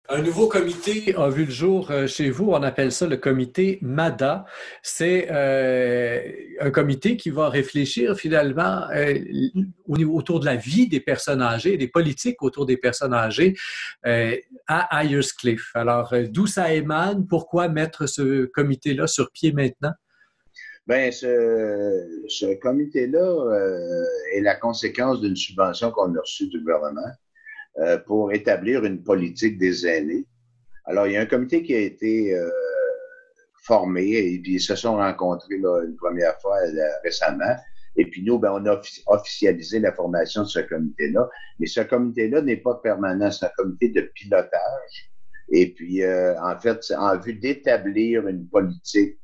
Un nouveau comité a vu le jour chez vous. On appelle ça le comité MADA. C'est un comité qui va réfléchir finalement autour de la vie des personnes âgées, des politiques autour des personnes âgées à Ayers Cliff. Alors, d'où ça émane? Pourquoi mettre ce comité-là sur pied maintenant? Ben, ce comité-là est la conséquence d'une subvention qu'on a reçue du gouvernement pour établir une politique des aînés. Alors, il y a un comité qui a été formé et puis ils se sont rencontrés là, une première fois récemment. Et puis nous, ben, on a officialisé la formation de ce comité-là. Mais ce comité-là n'est pas permanent, c'est un comité de pilotage. Et puis, en fait, c'est en vue d'établir une politique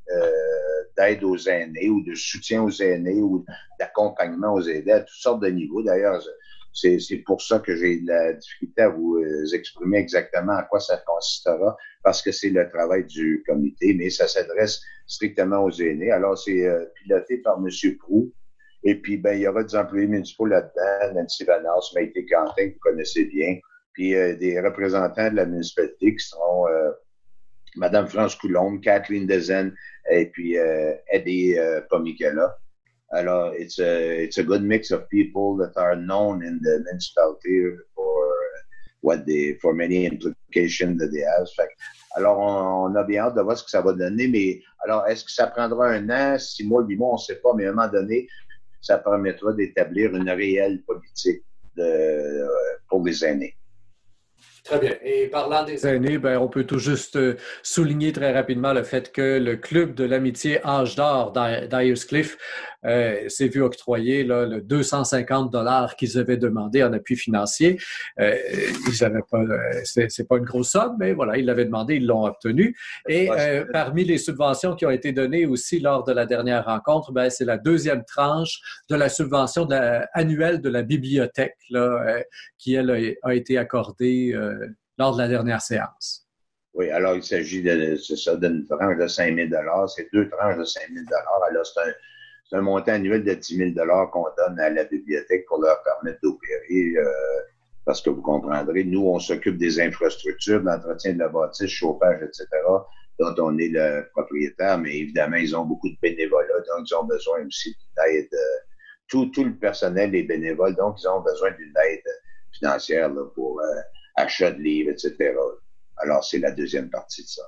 d'aide aux aînés ou de soutien aux aînés ou d'accompagnement aux aînés à toutes sortes de niveaux. D'ailleurs, c'est pour ça que j'ai de la difficulté à vous exprimer exactement à quoi ça consistera, parce que c'est le travail du comité, mais ça s'adresse strictement aux aînés. Alors, c'est piloté par M. Proulx. Et puis, ben, il y aura des employés municipaux là-dedans, Nancy Vanasse, Maïté Quentin, que vous connaissez bien, puis des représentants de la municipalité qui seront Madame France Coulombe, Kathleen Dezen et puis Eddie Pomikela. Alors, it's a good mix of people that are known in the municipality for many implications that they have. Alors, on a bien hâte de voir ce que ça va donner, mais alors, est-ce que ça prendra un an, 6 mois, 8 mois, on ne sait pas, mais à un moment donné, ça permettra d'établir une réelle politique pour les aînés. Très bien. Et parlant des aînés, ben, on peut tout juste souligner très rapidement le fait que le club de l'amitié Âge d'or d'Ayers Cliff s'est vu octroyer là, le 250 $ qu'ils avaient demandé en appui financier. Ils avaient pas, c'est pas une grosse somme, mais voilà, ils l'avaient demandé, ils l'ont obtenu. Et parmi les subventions qui ont été données aussi lors de la dernière rencontre, ben, c'est la deuxième tranche de la subvention annuelle de la bibliothèque là, qui, elle, a été accordée lors de la dernière séance. Oui, alors il s'agit d'une tranche de 5 000 $. C'est 2 tranches de 5 000 $. Alors, c'est un montant annuel de 10 000 $ qu'on donne à la bibliothèque pour leur permettre d'opérer. Parce que vous comprendrez, nous, on s'occupe des infrastructures, de l'entretien de la bâtisse, chauffage, etc., dont on est le propriétaire, mais évidemment, ils ont beaucoup de bénévolat, donc ils ont besoin aussi d'aide. Tout le personnel est bénévole, donc ils ont besoin d'une aide financière là, pour achat de livres, etc. Alors, c'est la deuxième partie de ça.